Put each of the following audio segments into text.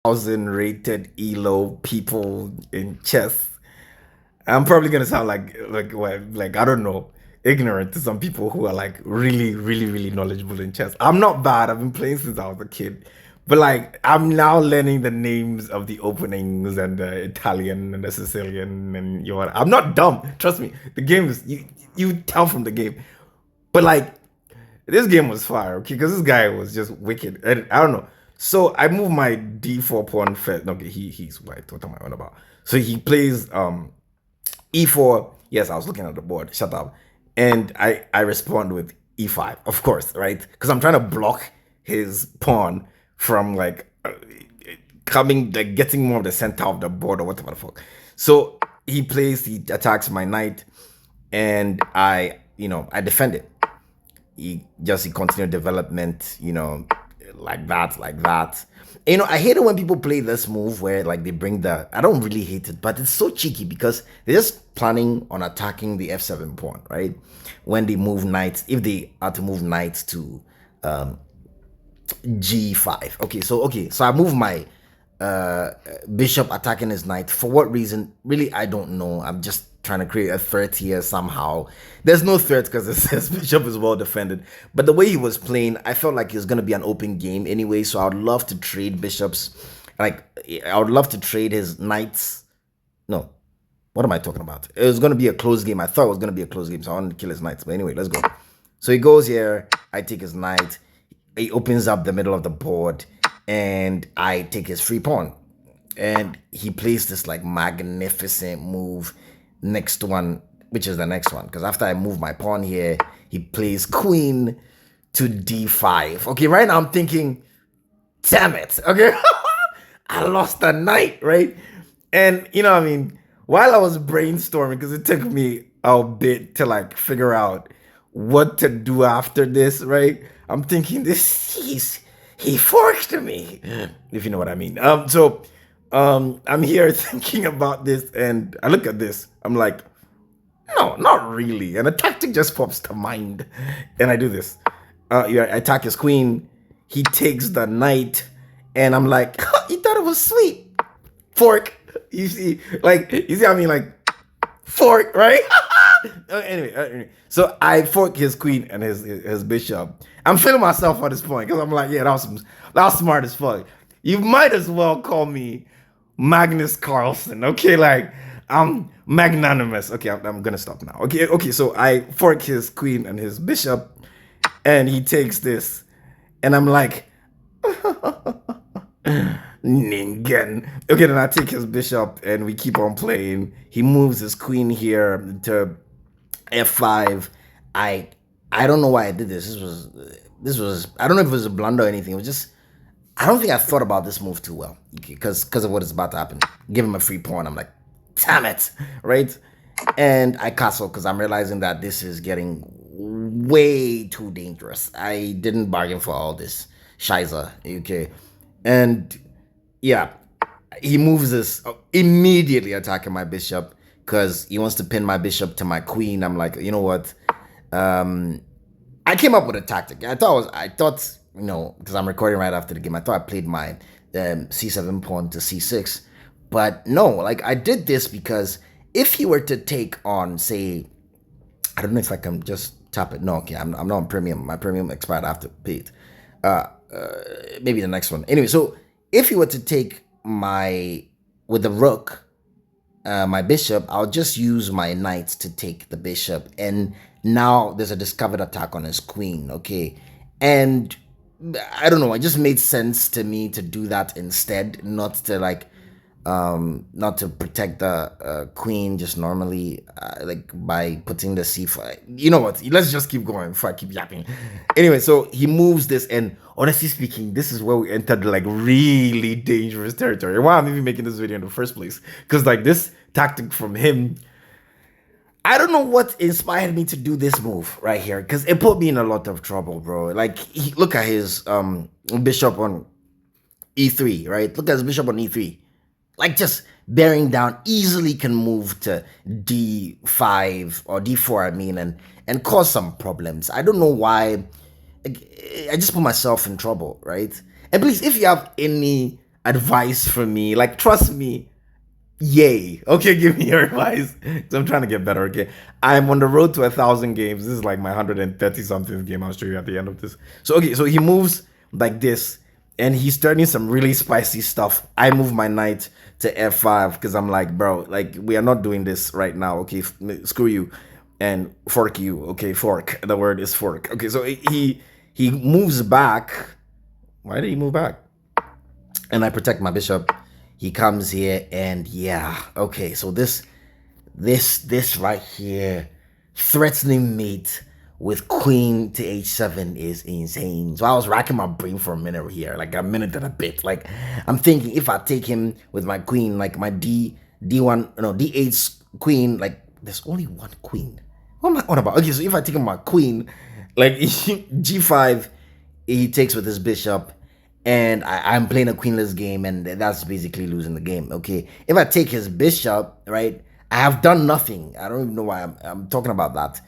1,000 rated ELO people in chess. I'm probably gonna sound like well, like I don't know, ignorant to some people who are like really knowledgeable in chess. I'm not bad. I've been playing since I was a kid, but like I'm now learning the names of the openings and the Italian and the Sicilian and your. I'm not dumb. Trust me. The game is you tell from the game, but like this game was fire, okay? Because this guy was just wicked. And I don't know. So I move my d4 pawn first. No, okay, he's white. What am I on about? So he plays e4. Yes, I was looking at the board. Shut up. And I respond with e5, of course, right? Because I'm trying to block his pawn from like coming, like getting more of the center of the board or whatever the fuck. So he attacks my knight, and I defend it. He continued development, like that. I hate it when people play this move where like they bring I don't really hate it, but it's so cheeky because they're just planning on attacking the f7 pawn, right? When they move knights, if they are to move knights to g5. Okay, so I move my bishop attacking his knight. For what reason? Really, I don't know. I'm just trying to create a threat here somehow. There's no threat because it says bishop is well defended. But the way he was playing, I felt like it was going to be an open game anyway. So I would love to trade bishops. Like, I would love to trade his knights. No, what am I talking about? It was going to be a close game. I thought it was going to be a close game, so I wanted to kill his knights. But anyway, let's go. So he goes here. I take his knight. He opens up the middle of the board, and I take his free pawn. And he plays this like magnificent move next one, which is the next one. Because after I move my pawn here, he plays queen to d5. Okay, right now I'm thinking, damn it. Okay, I lost the knight, right? And I mean, while I was brainstorming, because it took me a bit to like figure out what to do after this, right? I'm thinking he forked me, if you know what I mean. I'm here thinking about this, and I look at this. I'm like, no, not really. And a tactic just pops to mind, and I do this. I attack his queen. He takes the knight, and I'm like, he thought it was sweet. Fork. You see, I mean, like, fork, right? Anyway, so I fork his queen and his bishop. I'm feeling myself at this point because I'm like, yeah, that was smart as fuck. You might as well call me Magnus Carlsen, okay? Like, I'm magnanimous. Okay, I'm gonna stop now. Okay, so I fork his queen and his bishop, and he takes this, and I'm like, Ningen. Okay, then I take his bishop, and we keep on playing. He moves his queen here to f5. I don't know why I did this. This was I don't know if it was a blunder or anything. It was just I don't think I thought about this move too well because of what is about to happen. Give him a free pawn. I'm like, damn it, right? And I castle because I'm realizing that this is getting way too dangerous. I didn't bargain for all this shiza, okay? And yeah, he moves this immediately attacking my bishop because he wants to pin my bishop to my queen. I'm like, you know what? I came up with a tactic. I thought because I'm recording right after the game, I thought I played my c7 pawn to c6, but no, like I did this because if he were to take on, say, I don't know if I can just tap it. No, okay, I'm not on premium. My premium expired after paid. Maybe the next one. Anyway, so if he were to take with the rook, my bishop, I'll just use my knight to take the bishop, and now there's a discovered attack on his queen, okay? And I don't know, it just made sense to me to do that instead, not to not to protect the queen just normally, like by putting the c4. You know what? Let's just keep going before I keep yapping. Anyway, so he moves this, and honestly speaking, this is where we entered like really dangerous territory. Why I'm even making this video in the first place? Because like this tactic from him, I don't know what inspired me to do this move right here because it put me in a lot of trouble, bro. Like, look at his bishop on e3, right? Look at his bishop on e3. Like, just bearing down, easily can move to d5 or d4, I mean, and cause some problems. I don't know why. I just put myself in trouble, right? And please, if you have any advice from me. Like, trust me, yay. Okay, give me your advice. So I'm trying to get better. Okay, I'm on the road to 1,000 games. This is like my 130 something game. I'll show you at the end of this. So okay, so he moves like this, and he's starting some really spicy stuff. I move my knight to f5 because I'm like, bro, like we are not doing this right now. Okay, screw you, and fork you. Okay, fork. The word is fork. Okay, so he moves back. Why did he move back? And I protect my bishop. He comes here, and yeah, okay. So this right here, threatening mate with queen to h7 is insane. So I was racking my brain for a minute here, like a minute and a bit. Like I'm thinking if I take him with my queen, like my d1, no d8 queen, like there's only one queen. What am I on about? Okay, so if I take him my queen, like g5, he takes with his bishop, and I'm playing a queenless game, and that's basically losing the game. Okay, if I take his bishop, right, I have done nothing. I don't even know why I'm talking about that.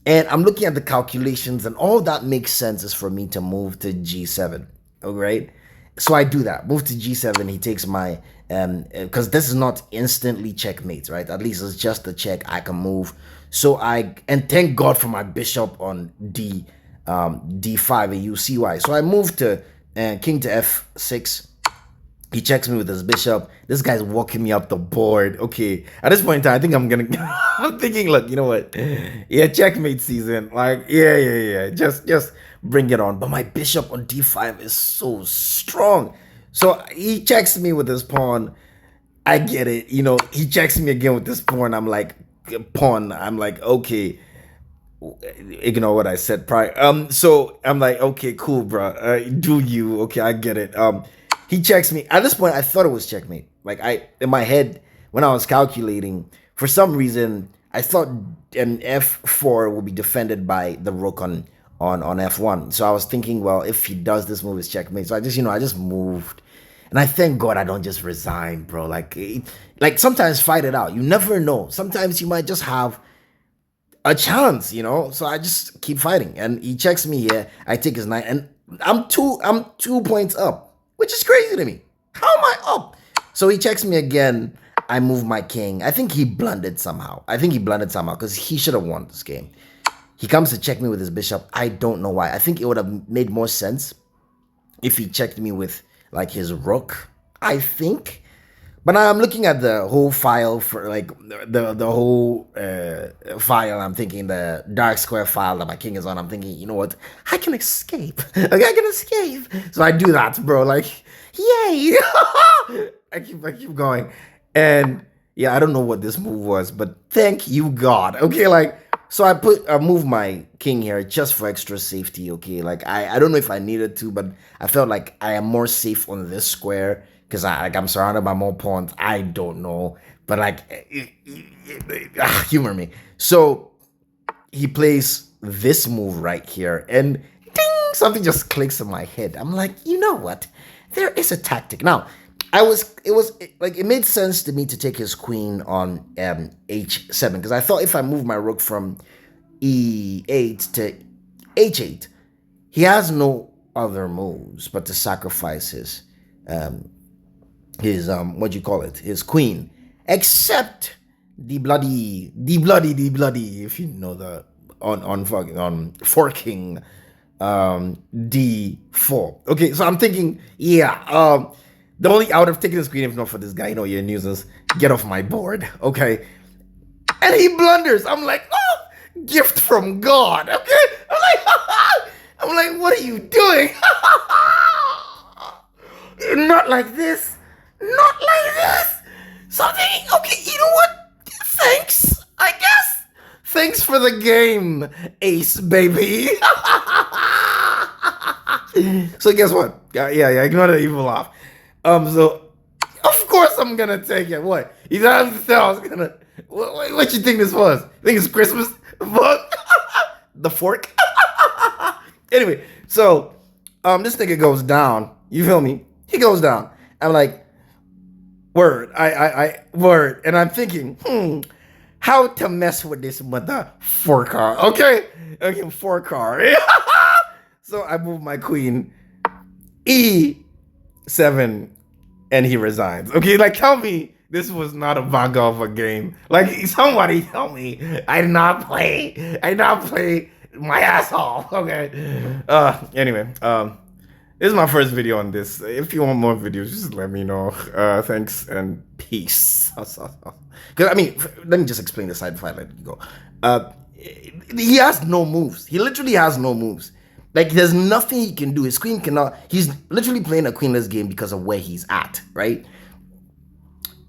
And I'm looking at the calculations, and all that makes sense is for me to move to g7. All right, so I do that. Move to g7. He takes my because this is not instantly checkmate, right? At least it's just a check. I can move. So and thank God for my bishop on d5, and you see why. So I move to king to f6. He checks me with his bishop. This guy's walking me up the board. Okay, at this point in time, I think I'm gonna. I'm thinking, look, you know what? Yeah, checkmate season. Like, yeah. Just bring it on. But my bishop on d5 is so strong. So he checks me with his pawn. I get it. You know, he checks me again with this pawn. I'm like, pawn. I'm like, okay, ignore what I said prior. So I'm like, okay, cool, bro. Do you? Okay, I get it. He checks me. At this point, I thought it was checkmate. Like in my head, when I was calculating, for some reason, I thought an f4 will be defended by the rook on f1. So I was thinking, well, if he does this move, it's checkmate. So I just moved. And I thank God I don't just resign, bro. Like sometimes fight it out. You never know. Sometimes you might just have a chance, you know. So I just keep fighting, and he checks me here. I take his knight, and I'm 2 points up, which is crazy to me. How am I up? So he checks me again. I move my king. I think he blundered somehow. Because he should have won this game. He comes to check me with his bishop. I don't know why. I think it would have made more sense if he checked me with like his rook, I think. But I'm looking at the whole file for like the whole file. I'm thinking the dark square file that my king is on. I'm thinking, you know what? I can escape. Like I can escape. So I do that, bro. Like, yay! I keep going, and yeah, I don't know what this move was, but thank you God. Okay, like so I move my king here just for extra safety. Okay, like I don't know if I needed to, but I felt like I am more safe on this square because I'm surrounded by more pawns. I don't know, but like humor me. So he plays this move right here, and ding, something just clicks in my head. I'm like, you know what? There is a tactic. Now, it made sense to me to take his queen on h7 because I thought if I move my rook from e8 to h8, he has no other moves but to sacrifice his what you call it, his queen, except the bloody, if you know the on forking d4. Okay, so I'm thinking, yeah, the only I would have taken his queen if not for this guy. You know, you're a nuisance. Get off my board. Okay, and he blunders. I'm like, oh, gift from God. Okay, I'm like, what are you doing? Not like this. Not like this. Something. Okay, you know what? Thanks, I guess. Thanks for the game, ace baby. So guess what? Yeah, ignore the evil laugh. So of course I'm gonna take it. What? You don't have to tell. I was gonna. What you think this was? You think it's Christmas? Fuck. The fork. Anyway, so this nigga goes down. You feel me? He goes down. I'm like, word. I word. And I'm thinking, how to mess with this mother forker. Okay, forker. So I move my queen e7. and he resigns. Okay, like tell me this was not a banger of a game. Like somebody tell me I did not play my ass off. Okay. Anyway, this is my first video on this. If you want more videos, just let me know. Thanks and peace. Because I mean, let me just explain the side before I let you go. He has no moves. He literally has no moves. Like there's nothing he can do. His queen cannot. He's literally playing a queenless game because of where he's at, right?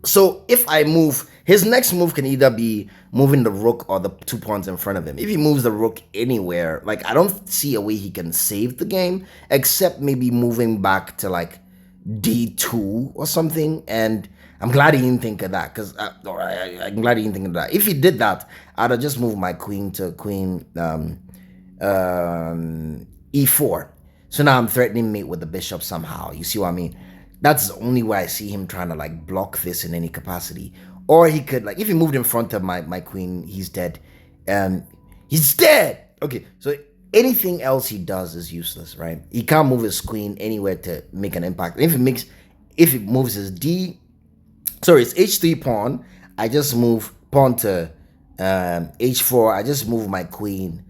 So if I move, his next move can either be moving the rook or the 2 pawns in front of him. If he moves the rook anywhere, like I don't see a way he can save the game, except maybe moving back to like d2 or something. And I'm glad he didn't think of that, because I'm glad he didn't think of that. If he did that, I'd have just moved my queen to queen e4. So now I'm threatening mate with the bishop somehow. You see what I mean? That's the only way I see him trying to like block this in any capacity. Or he could, like, if he moved in front of my queen, he's dead. He's dead. Okay, so anything else he does is useless, right? He can't move his queen anywhere to make an impact. If it moves his his h3 pawn, I just move pawn to h4. I just move my queen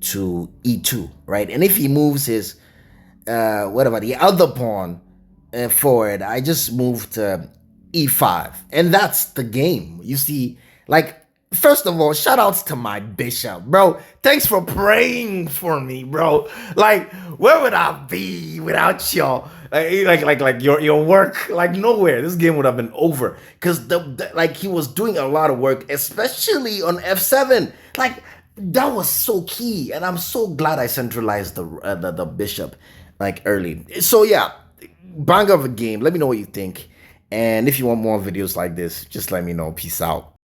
to e2, right? And if he moves his whatever the other pawn forward, I just move to e5, and that's the game. You see, like, first of all, shout outs to my bishop, bro. Thanks for praying for me, bro. Like, where would I be without y'all? Like your work, like nowhere. This game would have been over, because like he was doing a lot of work, especially on f7. Like that was so key, and I'm so glad I centralized the bishop like early. So yeah, banger of a game. Let me know what you think, and if you want more videos like this, just let me know. Peace out.